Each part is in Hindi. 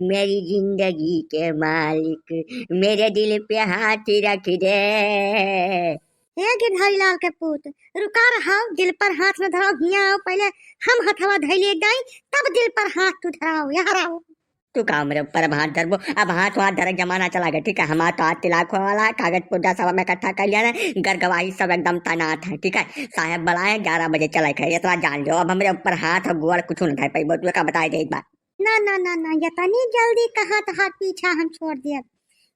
मेरी जिंदगी के मालिक मेरे दिल पे हाथ रख दे। हे गिरधारी लाल के पुत, रुका रहा, दिल पर हाथ न धराओ, हिया आओ, पहले हम हथवा धैले जाई, तब दिल पर हाथ तू धराओ, यहाँ आओ। तू का मेरे ऊपर अब हाथ धरबो? अब हाथ धरक जमाना चला गया, ठीक है। हमारा तो हाथ तिलाक वाला है, कागज पुर्जा सब में इकट्ठा कर लिया है, घर गवाही सब एकदम तैनात है, ठीक है। साहब बुलाए 11 बजे चले गए, इतना जान लो। अब हमारे ऊपर हाथ और गोड़ कुछ नहीं धर पाई, तू का बताए दे एक बार। ना ना ना ना, इतनी जल्दी कहाँ तहार पीछा हम छोड़ दिया,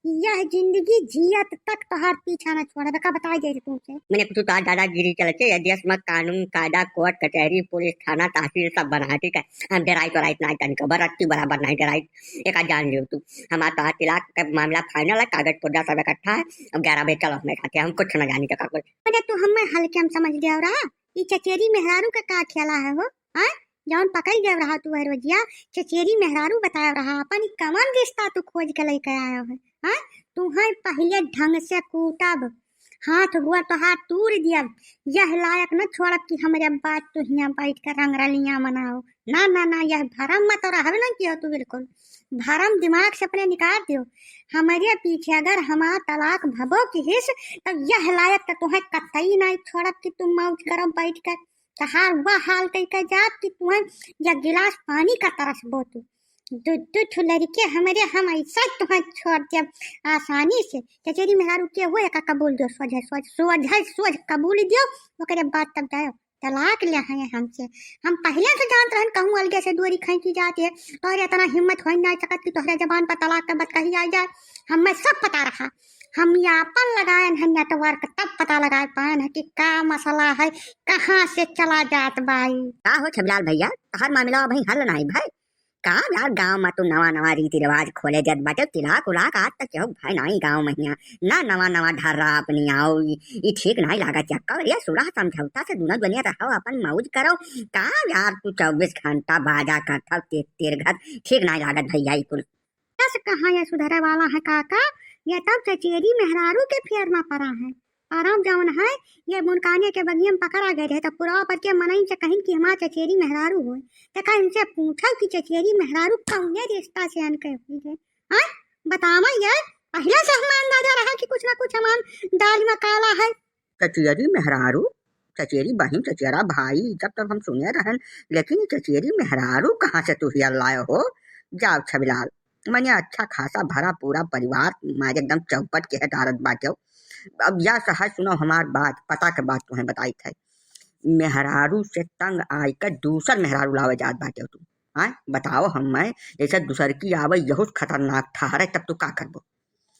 यह जिंदगी जियत तक तहार पीछा न छोड़ा, का बताई दे तुमसे। मैंने कुछ तो दादागिरी चलते है, देश में कानून कायदा कोर्ट कचहरी पुलिस थाना तहसील सब बना है, ठीक है। हम डराई तो राइट नहीं करने खबर रखती बराबर नहीं डराई, एक आज जान लियो तू। हमारा तो तिलाक का मामला फाइनल है, कागज पुर्जा सब इकट्ठा है, अब 11 बजे चलो हमें खाते, हम कुछ न जानी का कुछ। अरे तू हमें हल्के हम समझ गया रहा, ये चचेरी मेहरारू का खेला है वो, हाँ जौन पकड़ गया रहा तू हर वजिया चचेरी मेहरारू बताया रहा, अपन कमन रिश्ता तू खोज के लेके आया है, हाँ तुम्हें पहले ढंग से कूटब, हाथ हुआ तो हाथ तूर दिया, यह लायक न छोड़ब कि हमारे बात तू हिया बैठ कर रंग रलियां मनाओ। ना ना ना, यह भरम मत रहा ना किया तू, बिल्कुल भरम दिमाग से अपने निकाल दियो। हमारे पीछे अगर हमारा तलाक भबो की हिस, तब यह लायक तो तुम्हें कतई नहीं छोड़ब कि तुम मौज करो बैठ कर, तहार वह हाल कई का जात कि तुम्हें या गिलास पानी का तरस बो तू। दू लड़के हमारे हम ऐसा तुम्हें छोड़ दिया आसानी से, चचेरी मेहरारू के हुए का कबूल दो, सोझ कबूल दियो, ओकरे बाद तब जाओ तलाक ले हैं हमसे। हम पहले से जानते हैं कहूँ अलगे से दूरी खींची जाती है, तोहरे इतना हिम्मत हो नहीं सकत कि तोहरे जबान पर तलाक का बात कही आ जाए, हमें सब पता रहा। हम यापन लगाए हैं नेटवर्क, तब पता लगाए पाए हैं कि क्या मसला है, कहाँ से चला जात भाई। का हो छबलाल भैया, हर मामला भाई हल नहीं भाई, का यार गांव में तो नवा रीति रिवाज खोले जत बाटे, तिलाक उलाक आज तक क्यों भाई नहीं गांव में ना नवा ढर रहा अपनी आओ, ये ठीक नहीं लागा चक्कर, ये सुलह समझौता से दोनों दुनिया रहो, अपन मौज करो। का यार तू 24 घंटा बाजा करता तेरे घर, ठीक नहीं लागत भैया। कुल कहाँ ये सुधरे वाला है काका, ये तब चचेरी मेहरारू के फेर में पड़ा है, आराम जौन है ये मुनकाने के बगिया में पकड़ा गए रहे, तो पूरा पर के मनई से कहीं कि हमारा चचेरी मेहरारू हो, तो का इनसे पूछा कि चचेरी मेहरारू कौने रिश्ता से अनके हुई है, हाँ बतावा यार, पहले से हमें अंदाजा रहा कि कुछ ना कुछ हमान दाल में काला है। चचेरी मेहरारू, चचेरी बहन चचेरा भाई जब तक हम सुने रहन, लेकिन चचेरी मेहरारू कहाँ से तू हियर लाए हो? जाओ छबिलाल, मैंने अच्छा खासा भरा पूरा परिवार मारे एकदम चौपट के हटारत बाटे। अब यह सहज सुनो हमार बात, पता के बात तुम्हें बताई थे, मेहरारू से तंग आई कर दूसर मेहरारू लावे जात बाटे तू, हाँ बताओ हमें, जैसे दूसर की आवे यहूस खतरनाक था, अरे तब तू का करबो?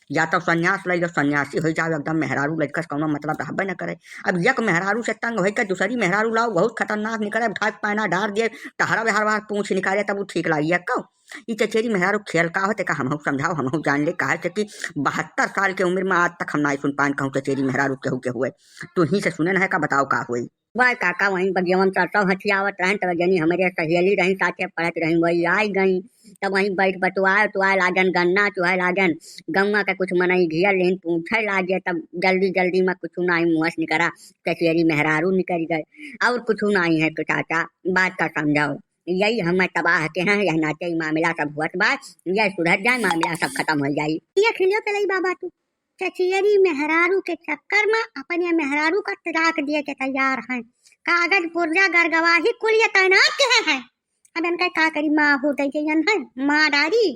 या तो संन्यास ले लो, सन्यासी हो जाओ एकदम, मेहरारू लड़कस कौनो मतलब रहबे न करे। अब यक मेहरारू से तंग होकर दूसरी मेहरारू लाओ, बहुत खतरनाक निकले, ढाक पाना डार दिए, टहरा हर बार पूछ निकाले, तब वो ठीक लागिए कहो। ये चचेरी मेहरारू खेल का होते का हम समझाओ, हम जान ले कहा कि 72 साल के उम्र में आज तक हम नहीं सुन पान कहूँ चचेरी मेहरारू केहू के हुए, तू ही से सुने न है का बताओ का हुई। वह काका वहीं बगियावन चढ़ता हथियावत रहन, तब जनी हमारे सहेली रही साथे पढ़त रही, वही आई गई, तब वहीं बैठ बटुआए लागन गन्ना चुहाए लागन, गौवा का कुछ मनई घिया लेन पूछे लागे, तब जल्दी में कुछ नहीं मुहस निकरा, चचेरी मेहरारू निकल गए, और कुछ नहीं है चाचा, बात का समझाओ। यही हमें तबाह के हैं, यह नाते मामला सब हुआ बात, यह सुधर जाए मामला सब खत्म हो जाये। ये खिलियो पे लई बाबा तू, चचेरी मेहरारू के चक्कर में अपने मेहरारू का तलाक दिए के तैयार हैं, कागज पुर्जा घर गवाही कुल ये तैनात के हैं। अब इनका क्या करी, माँ हो गई है माँ डारी,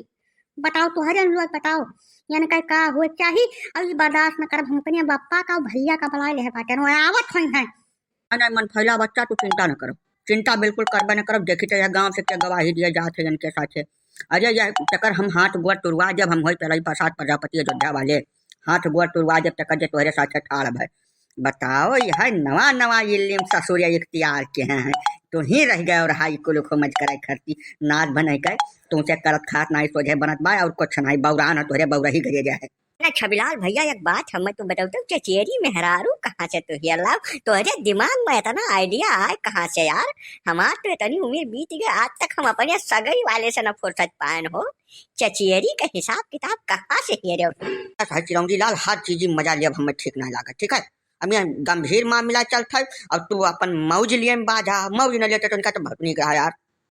बताओ तुहरे लोग बताओ इनका क्या हो चाहिए, अब बर्दाश्त न कर, हम अपने बापा का भैया का बुला ले बाटे आवत हुई है। नहीं मन फैला बच्चा, तू चिंता न करो, चिंता बिल्कुल करबे न करो, देखी तो गाँव से क्या गवाही दिए जाते हैं इनके साथ। अरे यह चक्कर हम हाथ गोड़ तुरवा जब हम हो चल प्रसाद प्रजापति अयोध्या वाले, हाथ गोड़ तुरवा जब तक तोहरे साथ ठाड़ है, बताओ यह नवा इल्म ससुर इख्तियार के हैं, तो ही रह गए और हाई को मज करे खरती नाच बन कर तुमसे करत खात नहीं सोझे बनत बा, और कुछ नहीं बौरा न तोहरे बौरा ही गिरे जाए। छबिलाल भैया एक बात हमें तुम बताओ, तो चचेरी मेहरारू कहाँ से तू हियर लाओ, तोहरे दिमाग में इतना आइडिया आए कहाँ से यार? हमार तो इतनी उम्र बीत गई, आज तक हम अपने सगई वाले से न फुर्सत पाए हो, चचेरी का हिसाब किताब कहाँ से हियर? चिरौंजी लाल हर चीज मजा लिया हमें ठीक नहीं लगा, ठीक है। अब यहाँ गंभीर मामला चलता है, और तू अपन मौज लिए बाजा, मौज न लेते तो इनका तो बहुत नहीं कहा यार।